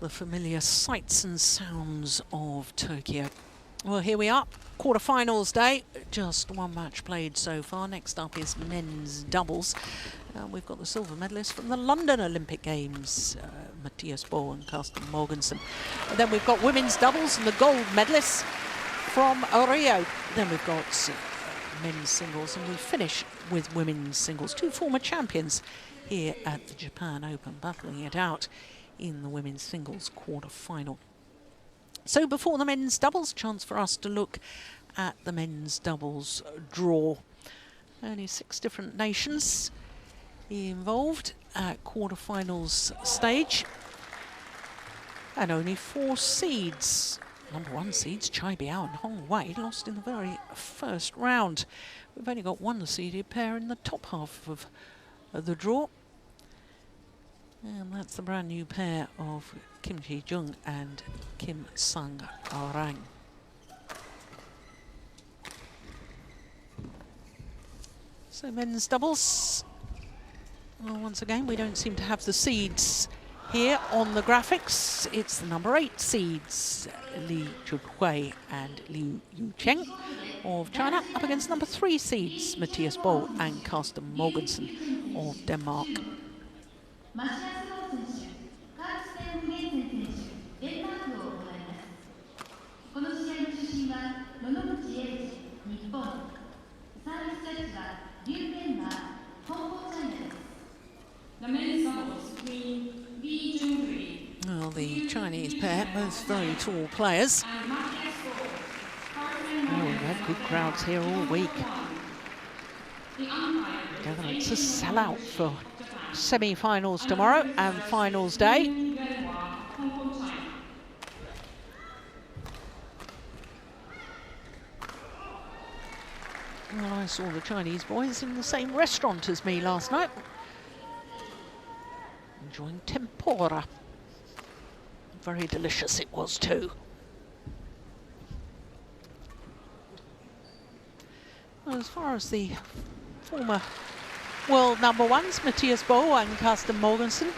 The familiar sights and sounds of Tokyo. Well, here we are, quarterfinals day. Just one match played so far. Next up is men's doubles. We've got the silver medalists from the London Olympic Games, Mathias and Carsten Mogensen. And then we've got women's doubles and the gold medalists from Rio. Then we've got men's singles, and we finish with women's singles. Two former champions here at the Japan Open, battling it out in the women's singles quarter-final. So before the men's doubles, chance for us to look at the men's doubles draw. Only 6 different nations involved at quarter-finals stage, and only 4 seeds. Number 1 seeds, Chai Biao and Hong Wei, lost in the very first round. We've only got 1 seeded pair in the top half of the draw. And that's the brand new pair of Kim Ji-jung and Kim Sang-rang. So men's doubles. Well, once again, we don't seem to have the seeds here on the graphics. It's the number 8 seeds, Junhui and Yuchen of China, up against number 3 seeds, Mathias and Carsten Mogensen of Denmark. Well, the Chinese pair, both very tall players. Oh, we've had good crowds here all week. It's a sellout for semi-finals tomorrow and finals day. Well, I saw the Chinese boys in the same restaurant as me last night, enjoying tempura. Very delicious it was too. Well, as far as the former world number 1s, Mathias and Carsten Mogensen,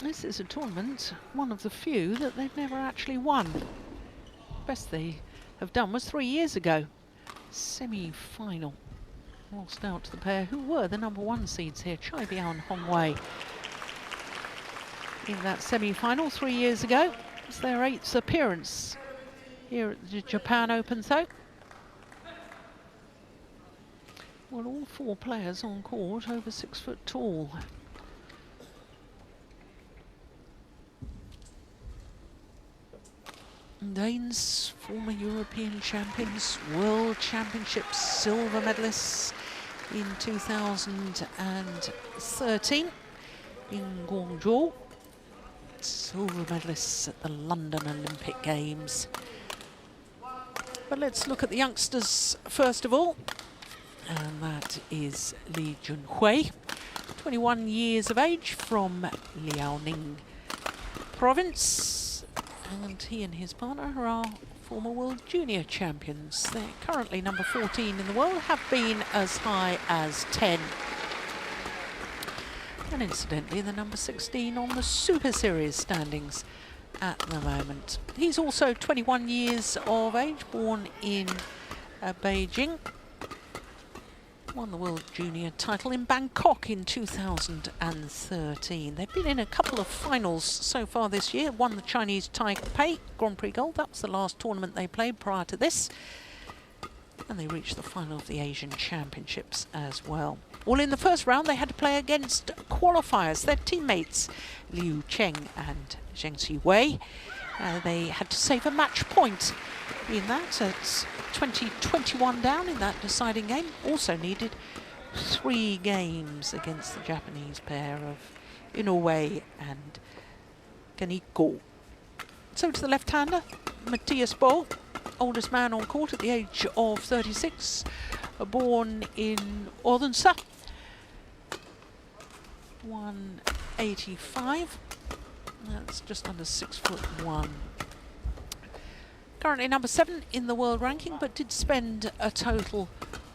this is a tournament, one of the few that they've never actually won. Best they have done was 3 years ago. Semi-final. Lost out to the pair who were the number 1 seeds here, Chai Biao and Hong Wei. In that semi-final 3 years ago. It's their 8th appearance here at the Japan Open, though. Well, all 4 players on court over 6 foot tall. Danes, former European champions, World Championships silver medalists in 2013 in Guangzhou. Silver medalists at the London Olympic Games. But let's look at the youngsters first of all. And that is Junhui, 21 years of age, from Liaoning province. And he and his partner are former world junior champions. They're currently number 14 in the world, have been as high as 10. And incidentally, the number 16 on the Superseries standings at the moment. He's also 21 years of age, born in Beijing. Won the World Junior title in Bangkok in 2013. They've been in a couple of finals so far this year. Won the Chinese Taipei Grand Prix Gold. That was the last tournament they played prior to this. And they reached the final of the Asian Championships as well. Well, in the first round, they had to play against qualifiers, their teammates, Liu Cheng and Zheng Siwei. They had to save a match point in that at 20-21 down in that deciding game. Also needed 3 games against the Japanese pair of Inoue and Kaneko. So to the left-hander, Mathias oldest man on court at the age of 36, born in Odense, 185. That's just under 6'1". Currently number 7 in the world ranking, but did spend a total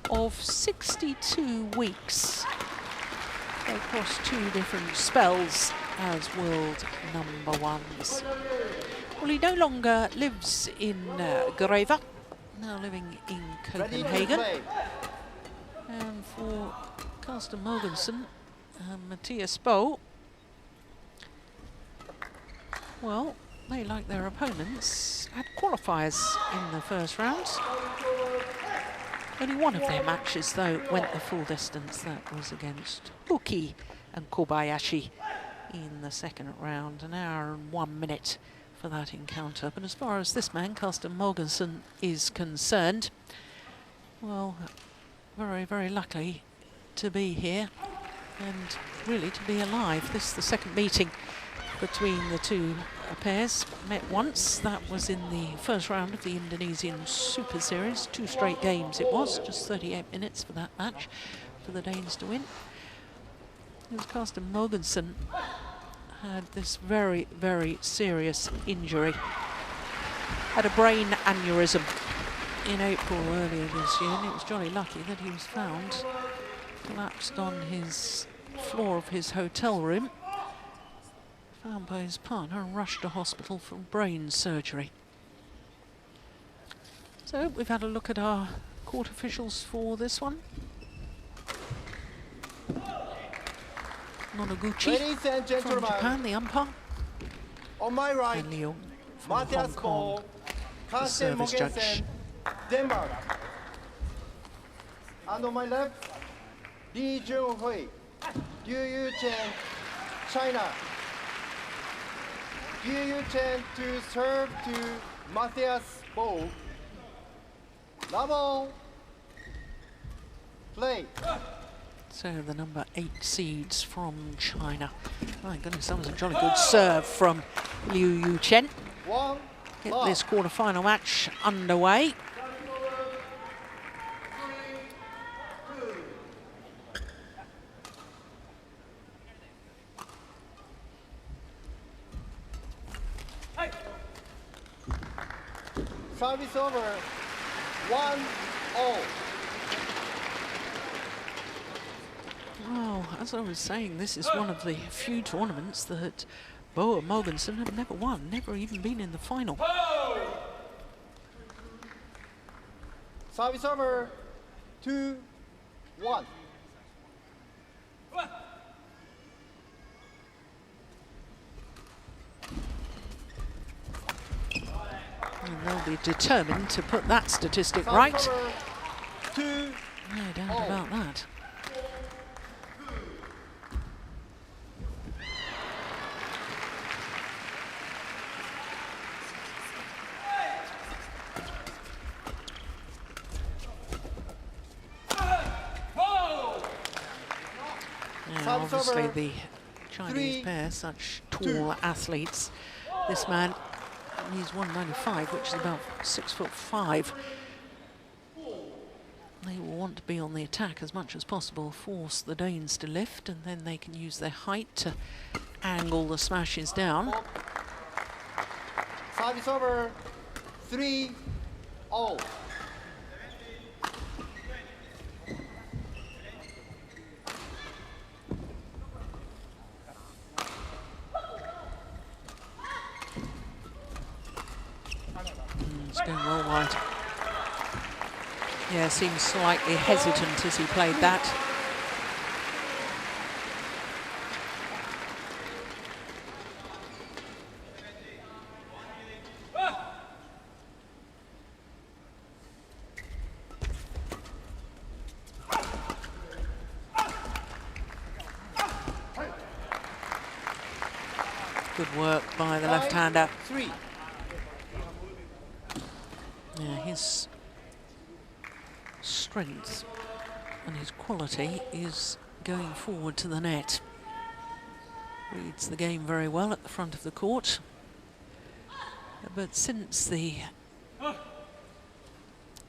of 62 weeks They cross two different spells as world number ones. Well, he no longer lives in Greve, now living in Copenhagen. And for Carsten Mogensen and Mathias, well, they, like their opponents, had qualifiers in the first round. Only one of their matches, though, went the full distance. That was against Huki and Kobayashi in the second round. An hour and 1 minute for that encounter. But as far as this man, Carsten Mogensen, is concerned, well, very, very lucky to be here and really to be alive. This is the second meeting between the two pairs. Met once, that was in the first round of the Indonesian Super Series. 2 straight games it was, just 38 minutes for that match for the Danes to win. It was Carsten Mogensen had this very, very serious injury. Had a brain aneurysm in April earlier this year, and it was jolly lucky that he was found collapsed on his floor of his hotel room, found by his partner and rushed to hospital for brain surgery. So we've had a look at our court officials for this one. Nonoguchi from Japan, the umpire. On my right, and Leo from Mathias Hong Kong, the service judge. Denmark. And on my left, Junhui, Yuchen, China. Yuchen to serve to Mathias Bo. Level. Play. So the number 8 seeds from China. My goodness, that was a jolly good serve from Liu Yuchen. Get this quarter-final match underway. Service over. 1-0. Well, as I was saying, this is one of the few tournaments that Bo and Mogensen have never won, never even been in the final. Service over. 2-1. And they'll be determined to put that statistic right. 2-0. No doubt about that. Now, obviously the Chinese pair, such tall athletes. This man, he's 195, which is about 6'5". They will want to be on the attack as much as possible, force the Danes to lift, and then they can use their height to angle the smashes down. Service over. 3-0. It's going well wide. Yeah, seems slightly hesitant as he played that. Good work by the left-hander. 3. Yeah, his strength and his quality is going forward to the net. Reads the game very well at the front of the court. But since the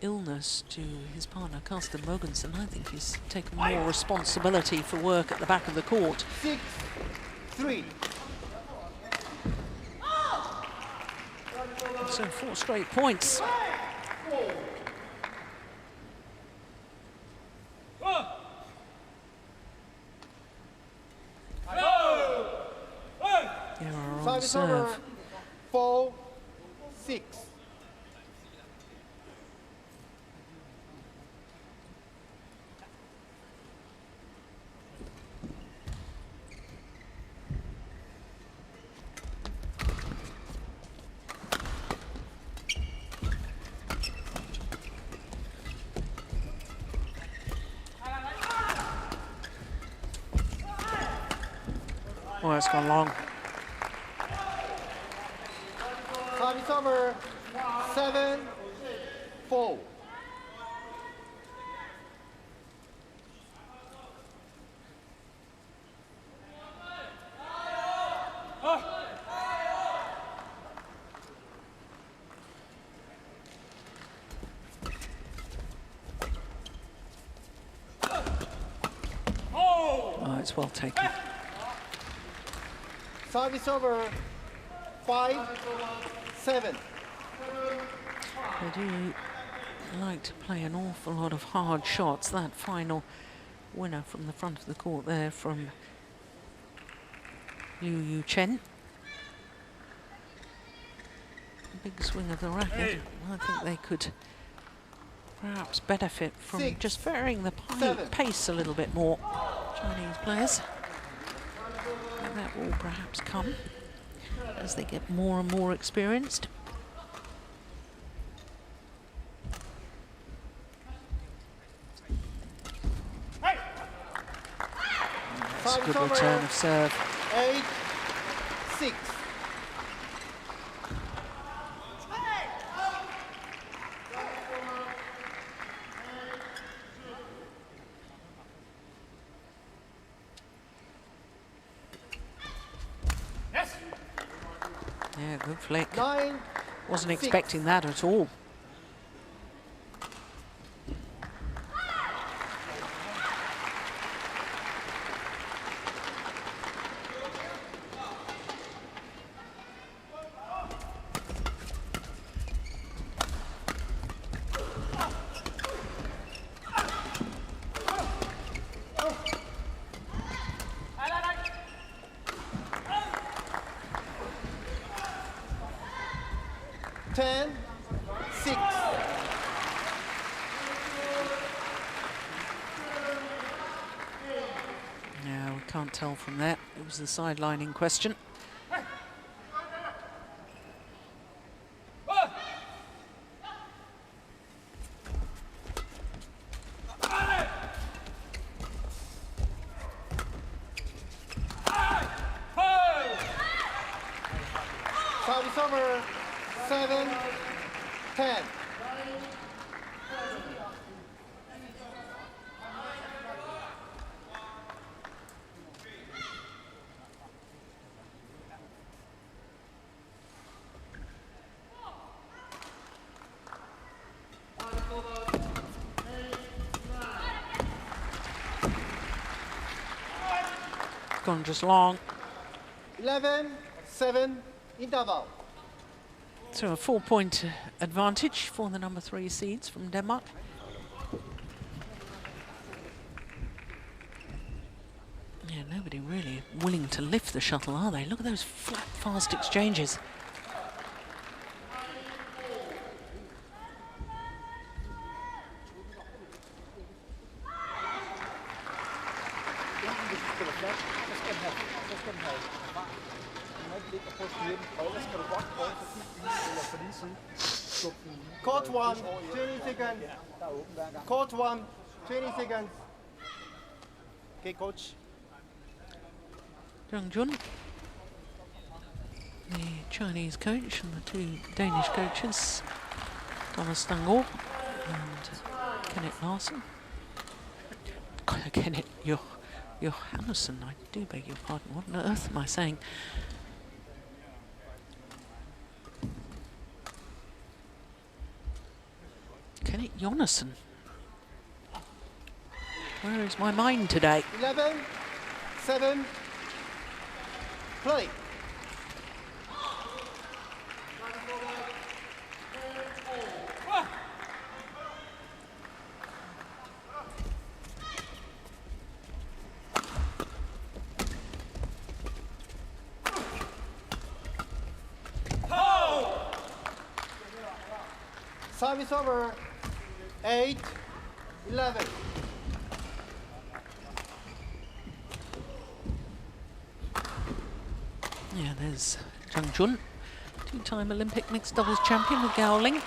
illness to his partner, Carsten Mogensen, I think he's taken more responsibility for work at the back of the court. 6-3. So 4 straight points. on Service over serve. 4-6. Oh, it's gone long. Service over 7-4. Oh, it's well taken. Service over 5-7. They do like to play an awful lot of hard shots. That final winner from the front of the court there from Yuchen. Big swing of the racket. I think they could perhaps benefit from just varying the pace a little bit more, Chinese players. And that will perhaps come as they get more and more experienced. That's a good return of serve. 8-6. Yeah, good flick. 9-6. Wasn't expecting that at all. Yeah, we can't tell from that. It was the sideline in question. Service over 7-10. Gone just long. 11-7 interval. So a 4-point advantage for the number 3 seeds from Denmark. Yeah, nobody really willing to lift the shuttle, are they? Look at those flat, fast exchanges. Court 1, 20 seconds. Court 1, 20 seconds. Okay, coach. Junhui, the Chinese coach, and the 2 Danish coaches, Thomas Stangor and Kenneth Larsen. Kenneth Johannesson, I do beg your pardon. What on earth am I saying? Kenneth Johannesson. Where is my mind today? 11-7. Play. Service over. 8, 11. Yeah, there's Junhui, two-time Olympic mixed doubles champion with Gowling.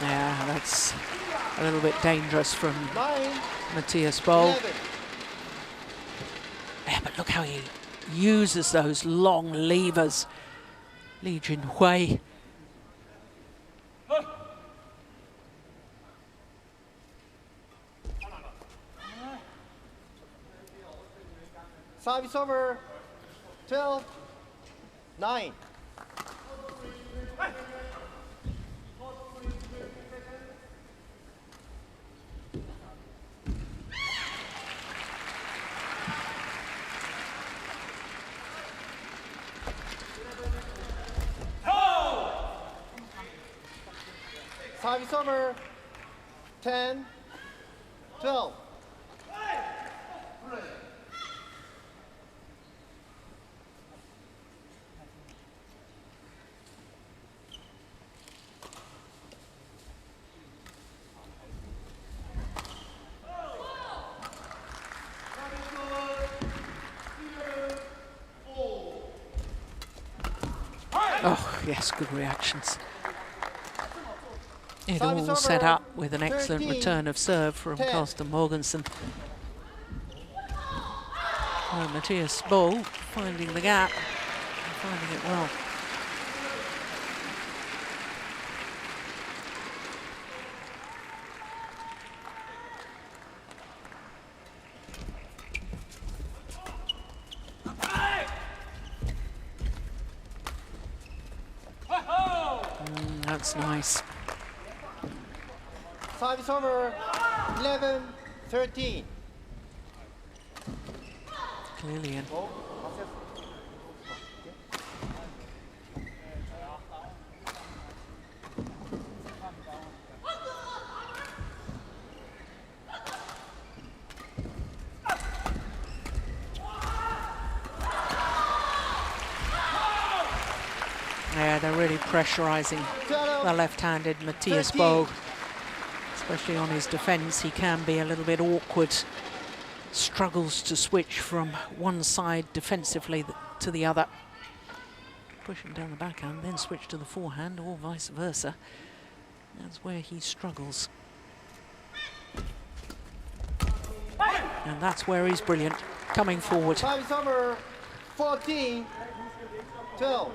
Yeah, that's a little bit dangerous from 9, Mathias Boll. 11. Yeah, but look how he uses those long levers. Li Junhui. Service over. 12, 9. Service over. 10, 12. Oh, yes, good reactions. It Service all set over. up with an excellent 13, return of serve from 10. Carsten Mogensen. Oh, Mathias Boll finding the gap, and finding it well. That's nice. Service over. 11, 13. Clearly in. Yeah, they're really pressurizing the left-handed Mathias 13. Boll. Especially on his defense, he can be a little bit awkward. Struggles to switch from one side defensively to the other. Pushing down the backhand, then switch to the forehand, or vice versa. That's where he struggles. And that's where he's brilliant, coming forward. Service over. 14, 12.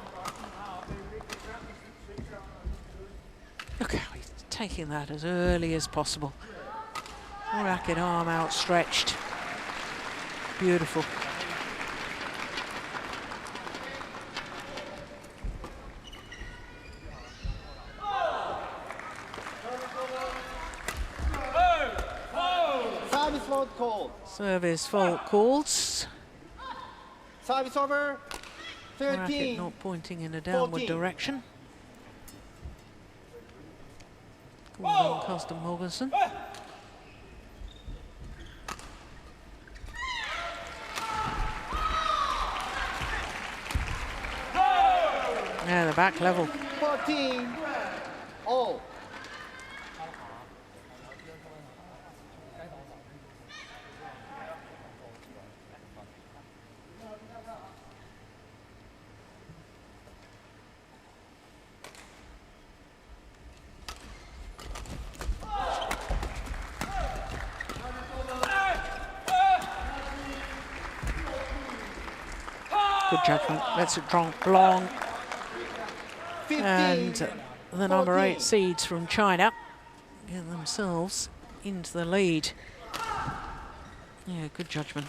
Look how he's taking that as early as possible. Racket arm outstretched. Beautiful. Service fault called. Service fault called. Service over. Racket 13, not pointing in a downward 14. direction. Called on Carsten Mogensen. Yeah, the back level. 14, all. Good judgment. That's a long. 15, And the number 8 14. seeds from China get themselves into the lead. Yeah, good judgment.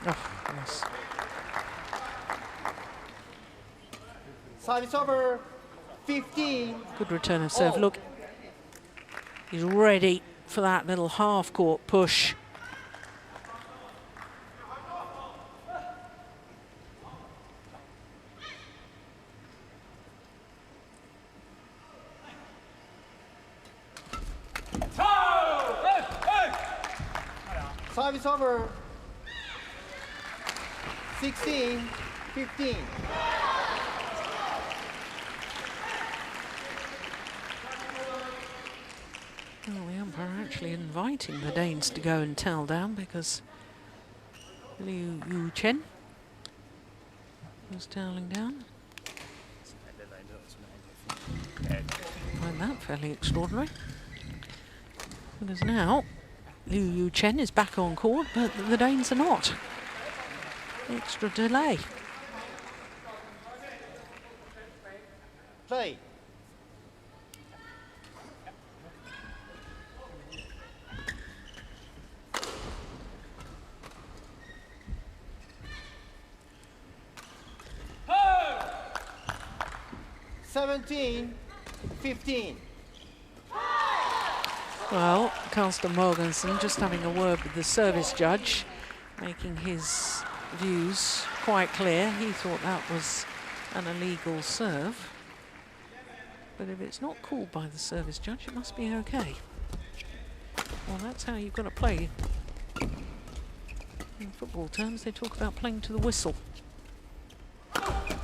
Oh, yes. Service over 15. Good return of serve. Oh. Look, he's ready for that little half-court push. Service over 16, 15. Well, the umpire actually inviting the Danes to go and towel down because Yuchen was toweling down. I find that fairly extraordinary. Because now Yuchen is back on court, but the Danes are not. Extra delay. Play. Oh! 17-15. Well, Carsten Mogensen just having a word with the service judge, making his views quite clear. He thought that was an illegal serve. But if it's not called by the service judge, it must be okay. Well, that's how you've got to play. In football terms, they talk about playing to the whistle. That's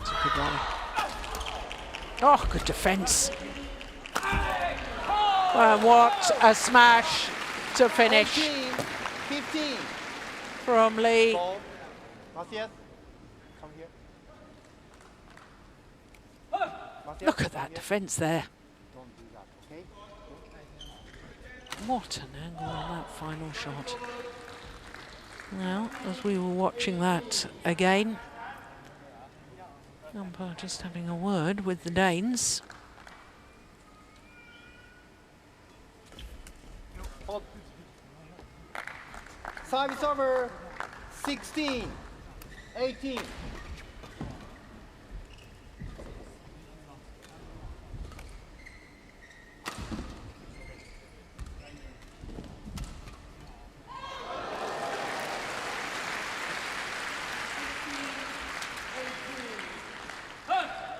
a good rally. Oh, good defence. And what a smash to finish 15. from Lee. Ball. Mathias, come here. Mathias, Look at come that here. defence there. Don't do that, okay? What an angle on that final shot. Now, as we were watching that again, umpire just having a word with the Danes. Service over 16, 18.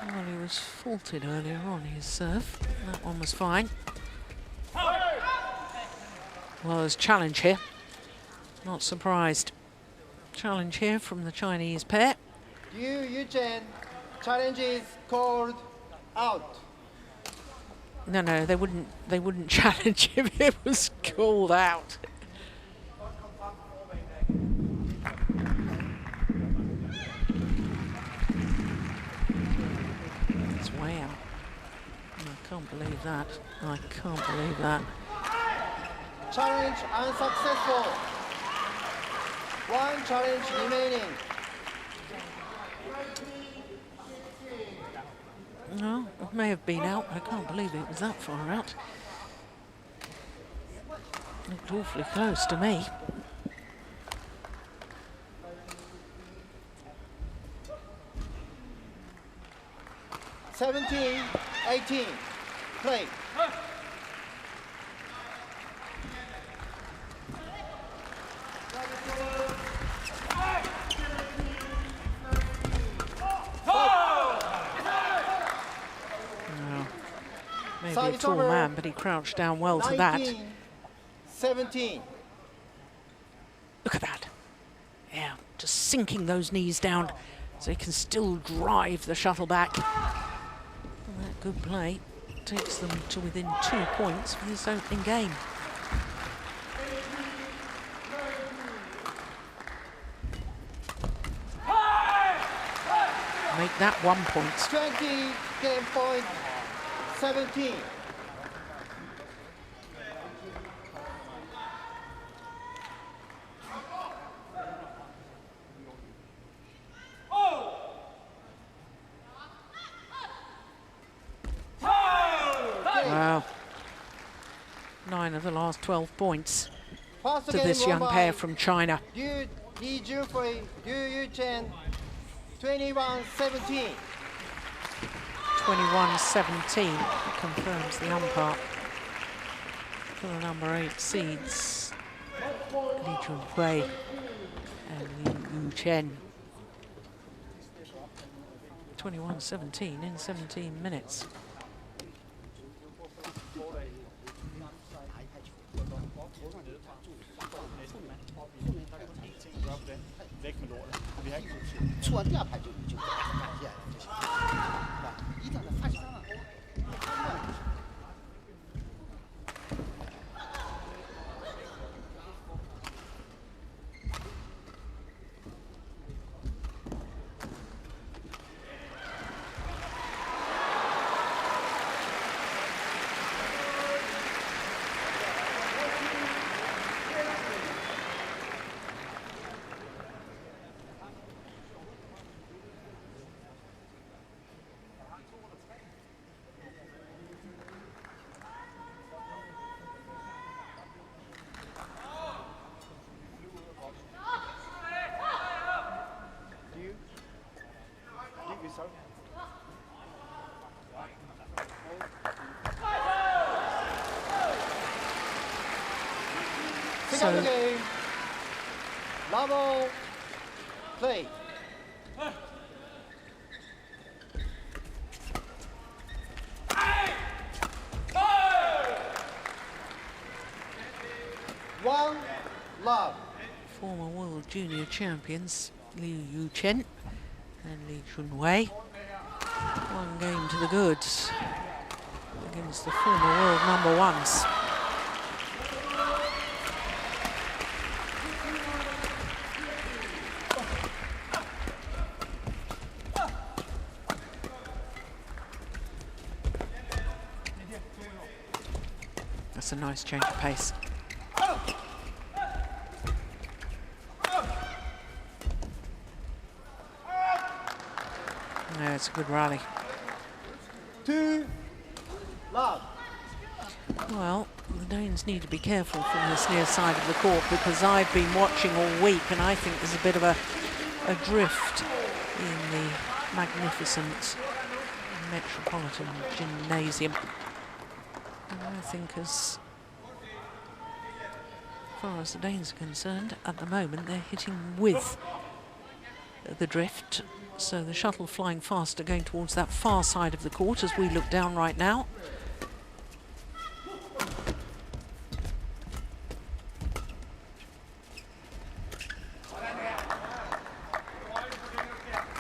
Well, he was faulted earlier on his serve. That one was fine. Well, there's challenge here. Not surprised. Challenge here from the Chinese pair. Yuchen, challenge is called out. No, they wouldn't challenge if it was called out. It's wham. I can't believe that. I can't believe that. Challenge unsuccessful. One challenge remaining. No, it may have been out. I can't believe it was that far out. Looked awfully close to me. $17, 18. Play. Maybe a Service tall over. man, but he crouched down well to that. 19, 17. Look at that. Yeah, just sinking those knees down so he can still drive the shuttle back. And that good play takes them to within 2 points for this opening game. Make that 1 point. 20 game point, 17. Wow. 9 of the last 12 points First to game this won young by pair from China. Junhui, Yuchen, 21-17. 21-17 confirms the umpire for the number 8 seeds, Junhui and Yuchen. 21-17 in 17 minutes. Second game, level play. One love. Former World Junior Champions Yuchen and Junhui. One game to the goods against the former world number ones. That's a nice change of pace. No, it's a good rally. 2 love. Well, the Danes need to be careful from this near side of the court because I've been watching all week and I think there's a bit of a drift in the magnificent Metropolitan Gymnasium. And I think as far as the Danes are concerned, at the moment they're hitting with the drift. So the shuttle flying faster going towards that far side of the court as we look down right now.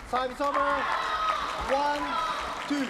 Time is over. 1-2.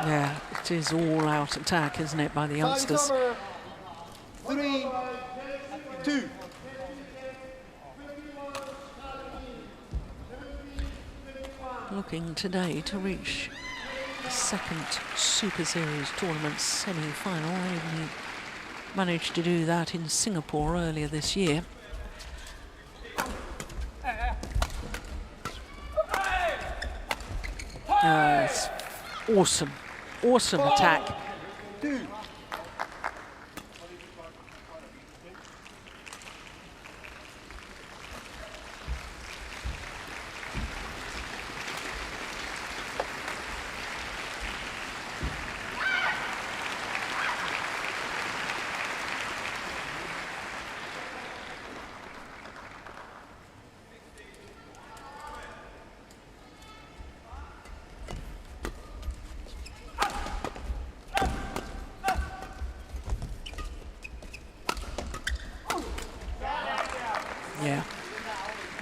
Yeah, it is all out attack, isn't it, by the youngsters? 3-2. Looking today to reach the second Super Series tournament semi-final. They only managed to do that in Singapore earlier this year. It's awesome, awesome attack. 2.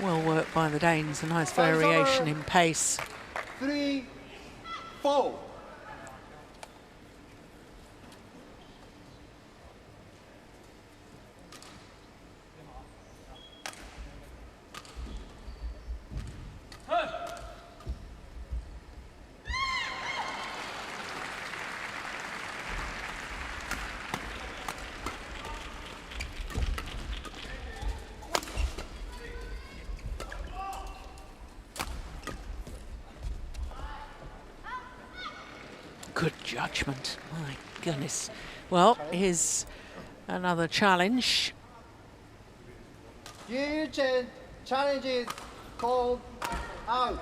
Well worked by the Danes, a nice Service variation over. in pace. 3-4. Good judgment, my goodness. Well, here's another challenge. Yuchen challenge is called out.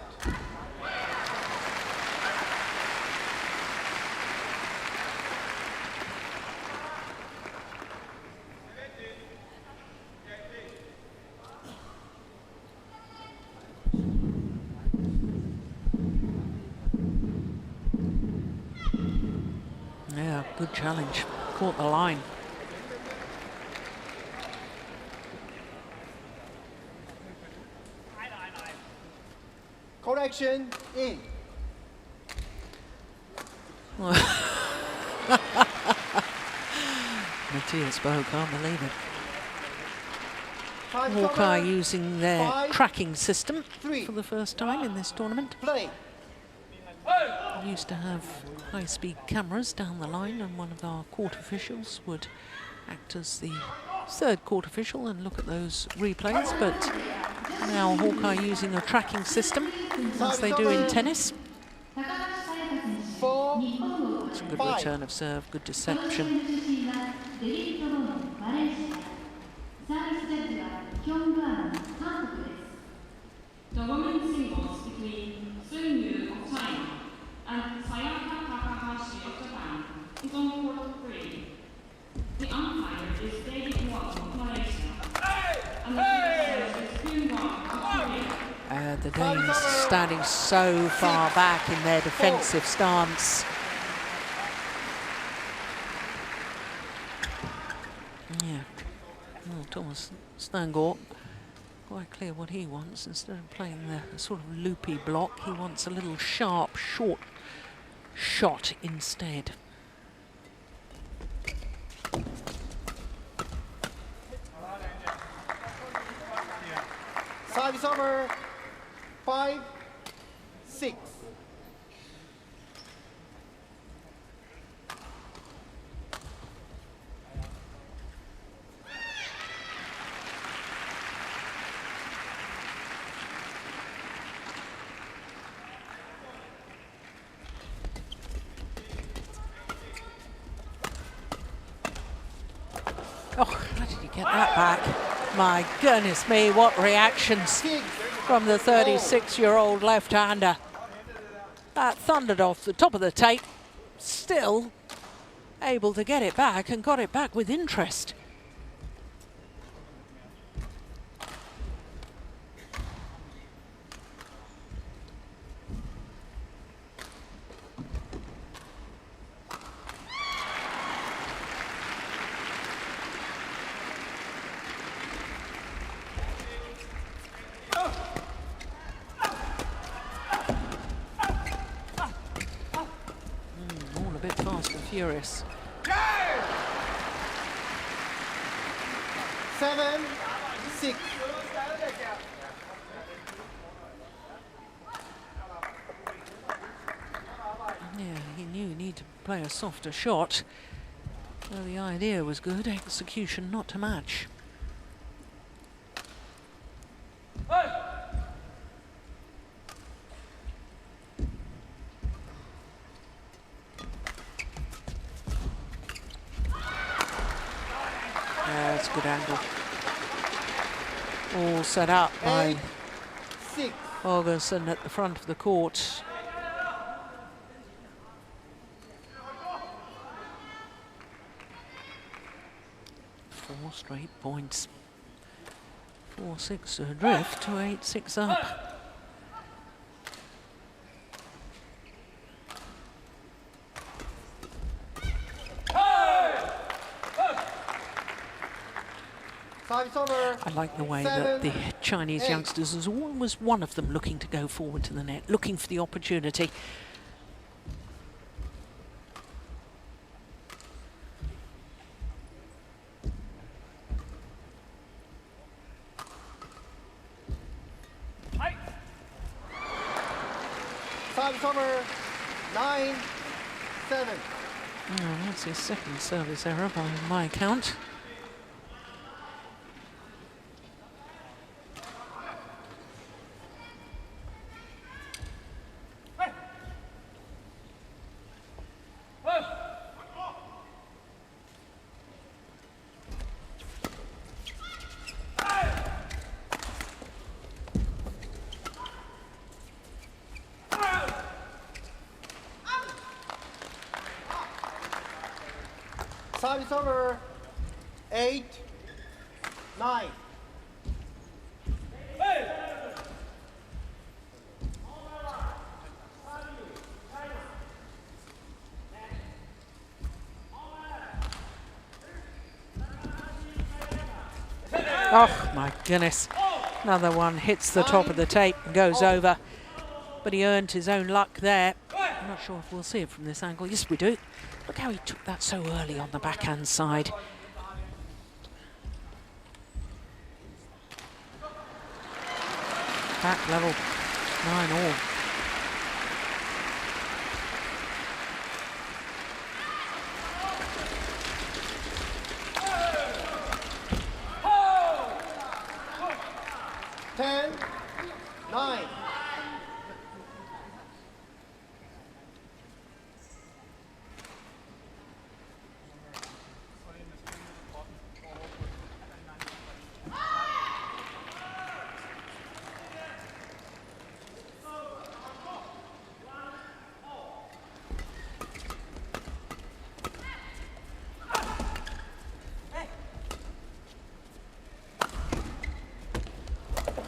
Yeah, good challenge. Caught the line. Correction in. Mathias spoke, can't believe it. Time Hawkeye over. using their 5, tracking system 3. for the first time in this tournament. Play. Used to have high-speed cameras down the line, and one of our court officials would act as the third court official and look at those replays, but now Hawkeye using a tracking system as they do in tennis. 4, It's a good 5. return of serve, good deception. The women's singles between Sun Yu of China and Sayaka Takahashi of Japan is on court 3. The umpire is David Watt of Malaysia, and the player is Hyun Won of Korea. The Danes standing so far back in their defensive stance. Yeah, well, Thomas Stangort, quite clear what he wants. Instead of playing the sort of loopy block, he wants a little sharp, short shot instead. Service over. 5, 6. Oh, how did he get that back? My goodness me, what reactions from the 36-year-old left-hander. That thundered off the top of the tape, still able to get it back, and got it back with interest. All a bit fast and furious. 7, 6. Yeah, he knew he needed to play a softer shot. So the idea was good, execution not to match. That's a good angle. All set up by 8, 6. Mogensen at the front of the court. Four straight points. 4-6 adrift to 8-6 up. Service over. I like the way that the Chinese youngsters, there's always one of them looking to go forward to the net, looking for the opportunity. Service over 9-7. Oh, that's his second service error by my count. Service over 8-9. Oh my goodness. Another one hits the top of the tape and goes over. But he earned his own luck there. I'm not sure if we'll see it from this angle. Yes, we do. Look how he took that so early on the backhand side. Back level, 9-all.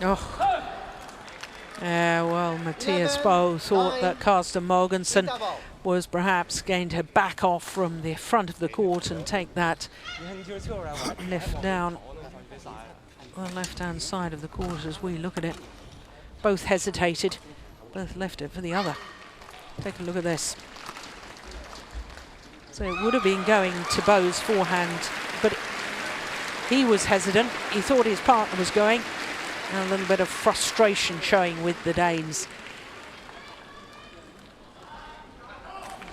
Oh, well, Mathias thought that Carsten Mogensen was perhaps going to back off from the front of the court and take that lift down the left-hand side of the court as we look at it. Both hesitated, both left it for the other. Take a look at this. So it would have been going to Bo's forehand, but he was hesitant. He thought his partner was going. And a little bit of frustration showing with the Danes.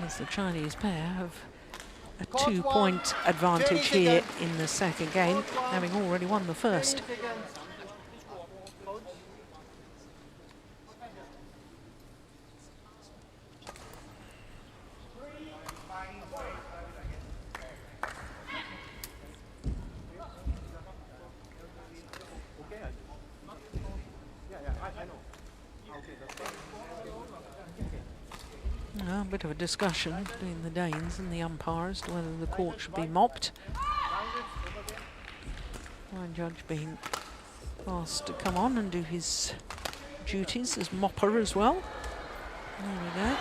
As the Chinese pair have a 2-point advantage here in the second game, having already won the first. A bit of a discussion between the Danes and the umpires as to whether the court should be mopped. One judge being asked to come on and do his duties as mopper as well. There we go.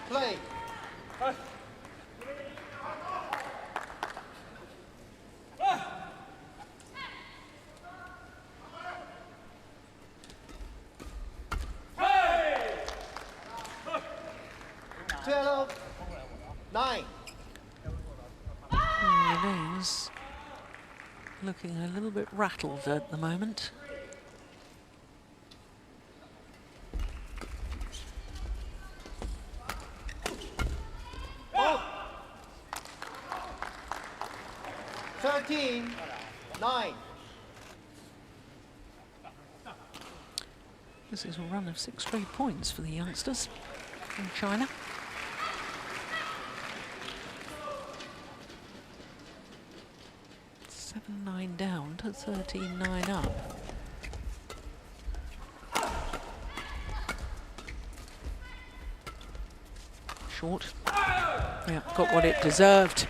Play. The Danes looking a little bit rattled at the moment. This is a run of 6 straight points for the youngsters from China. It's 7-9 down to 13-9 up. Short. Yeah, got what it deserved.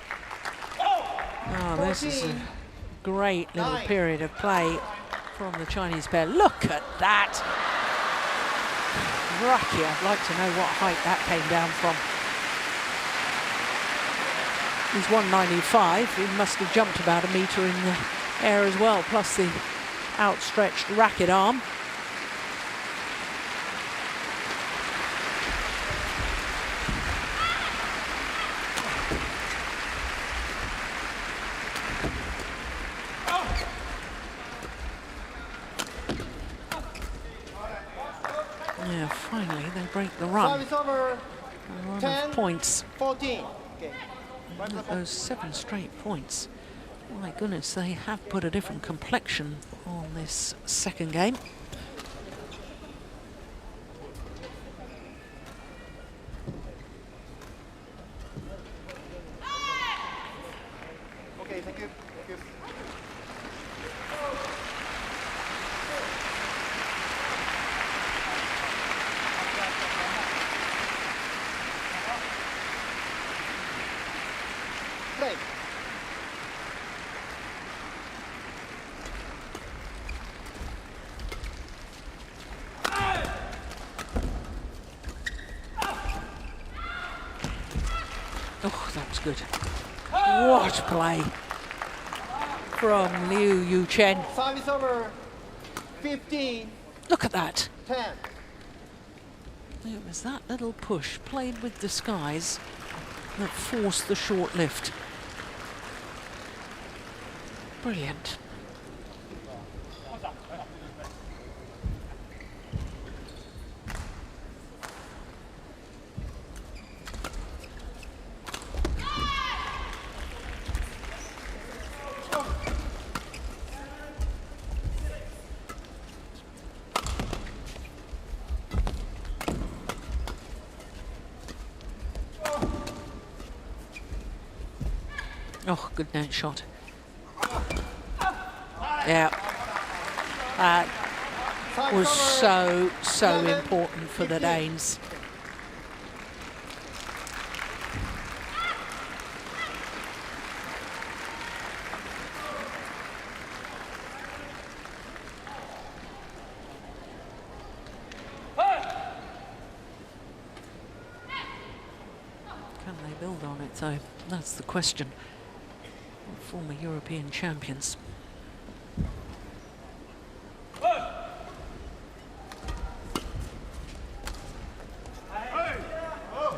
Oh, this is a 14. great little 9. period of play from the Chinese pair. Look at that. Cracky, I'd like to know what height that came down from. He's 195. He must have jumped about a metre in the air as well, plus the outstretched racket arm. Yeah, finally they break the run. Service over. A run 10, of points. 14. Okay. With those 7 straight points. My goodness, they have put a different complexion on this second game. Okay, thank you. Thank you. Play. Oh, that was good. What play from Liu Yuchen. Service over. 15, Look at that. 10. It was that little push played with disguise that forced the short lift. Brilliant. Oh, good net shot. Yeah. That was so important for the Danes. Can they build on it though? That's the question. Former European champions.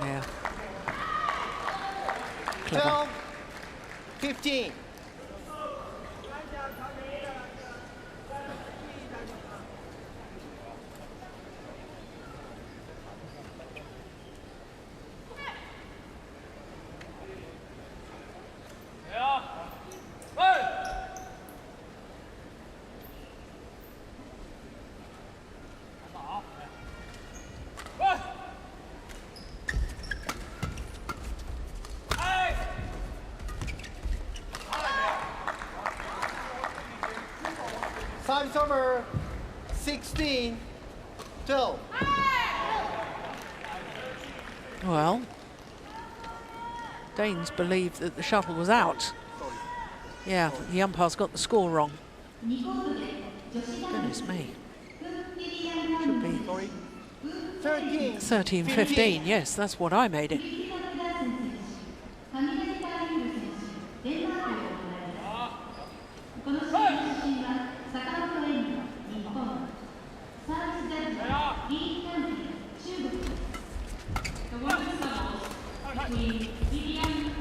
Yeah. Clever. 12, 15. Service over. 16, 12. Well, Danes believed that the shuttle was out. Yeah, the umpire's got the score wrong. Goodness me. Should be 13, 13-15. Yes, that's what I made it. The women's doubles between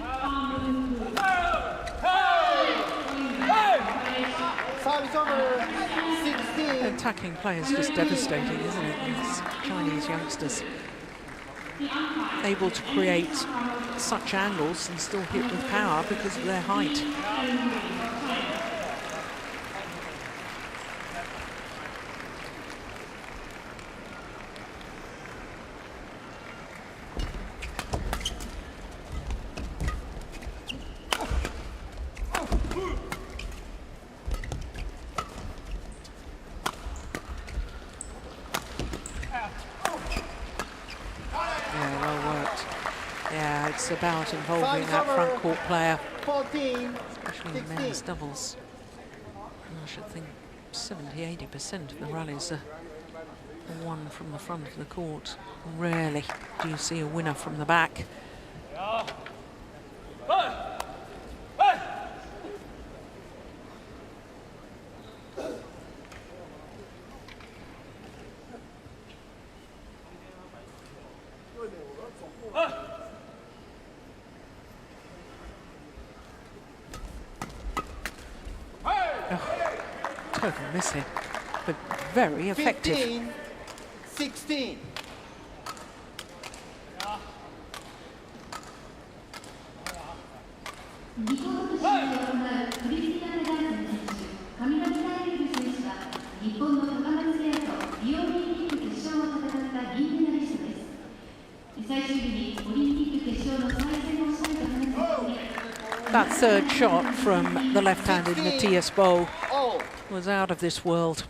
service over. 16. Attacking play is just devastating, isn't it? These Chinese youngsters able to create such angles and still hit with power because of their height. It's about involving that front court player, 14, especially in men's doubles. And I should think 70–80% of the rallies are won from the front of the court. Rarely do you see a winner from the back. Total missing, but very effective. 15-16. リコード試合を行うクリスティアン・ダーセン選手、上垣大輝選手は日本の高松ペアとリオオリンピック決勝を戦った銀メダリストです。最終日にオリンピック決勝の再戦をしたいと話していて。That third shot from the left-handed Mathias was out of this world.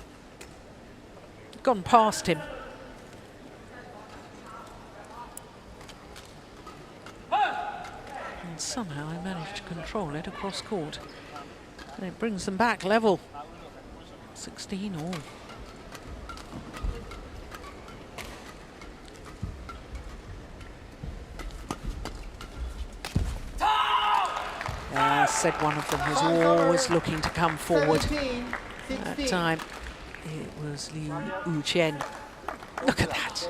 Gone past him. And somehow he managed to control it across court. And it brings them back level. 16 all. Said one of them was always looking to come forward. That time it was Yuchen. Look at that.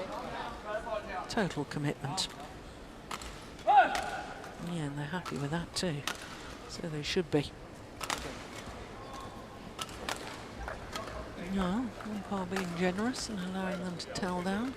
Total commitment. Yeah, and they're happy with that too. So they should be. No, umpire being generous and allowing them to tell down.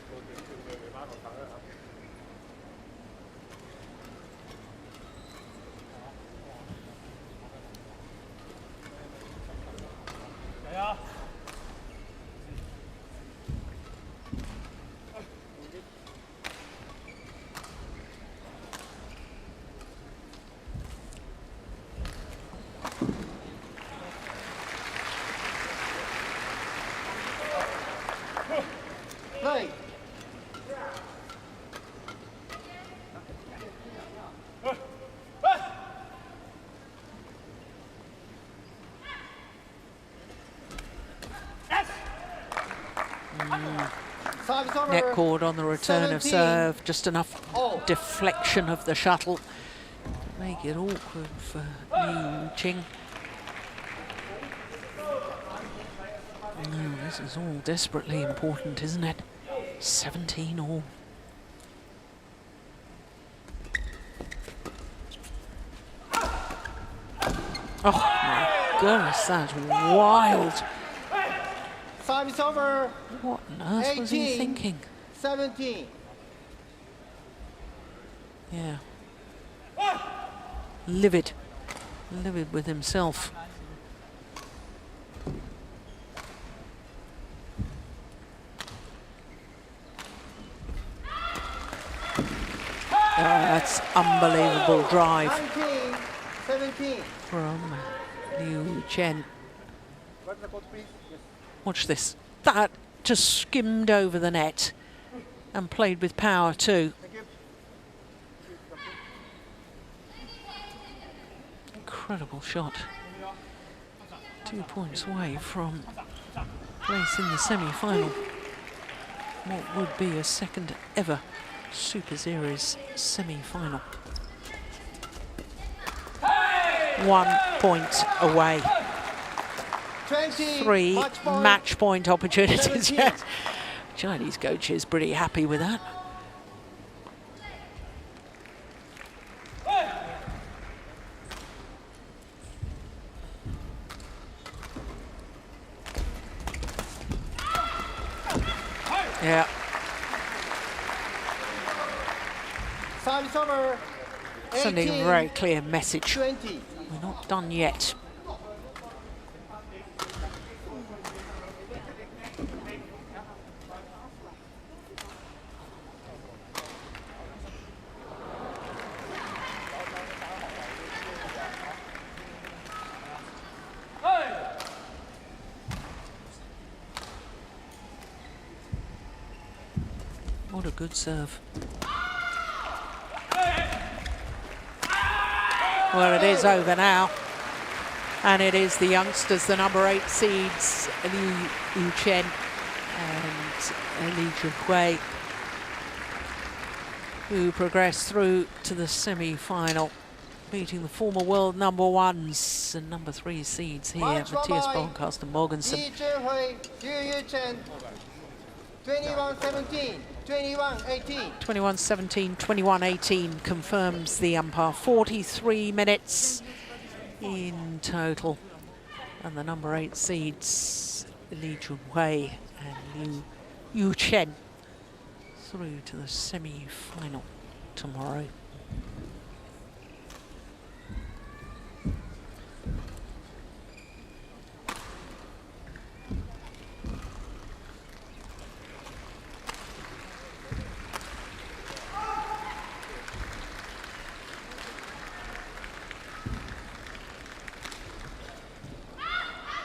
Play. Net cord on the return of serve, just enough deflection of the shuttle to make it awkward for Yuchen. Oh, this is all desperately important, isn't it? 17 all. Oh my goodness, that's wild. Service over. What on earth was he thinking? 17. Yeah. Livid. Livid with himself. Oh, that's unbelievable drive 17. from Yuchen. Watch this. That just skimmed over the net and played with power too. Incredible shot. 2 points away from place in the semi-final. What would be a second ever Super Series semi-final. 1 point away. 20. 3 match point opportunities. 17. Yes. Chinese coach is pretty happy with that. Yeah. Service over. Sending a very clear message. 20. We're not done yet. What a good serve. Well, it is over now. And it is the youngsters, the number 8 seeds, Yuchen and Junhui, who progressed through to the semi-final, beating the former world number 1s and number 3 seeds here, Mathias, Carsten, Mogensen. Junhui, Yuchen, 21-17, 21-18. 21-17, 21-18 confirms the umpire. 43 minutes in total. And the number 8 seeds, Junhui and Yuchen, through to the semi-final tomorrow.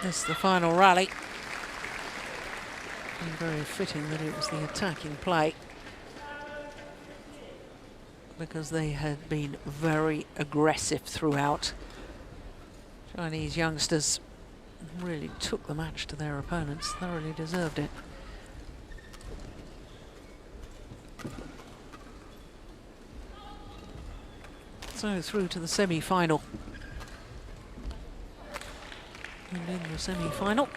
This is the final rally. And very fitting that it was the attacking play, because they had been very aggressive throughout. Chinese youngsters really took the match to their opponents, thoroughly deserved it. So through to the semi-final. And in the semi-final,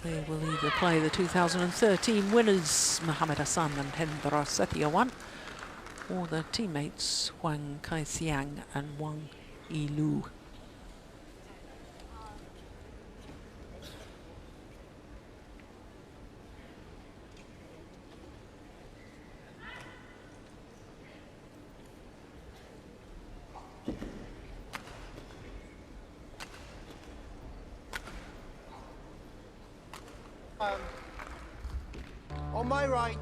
they will either play the 2013 winners, Mohamed Hassan and Hendra Setiawan, or their teammates, Huang Kaixiang and Wang Yilu. On my right.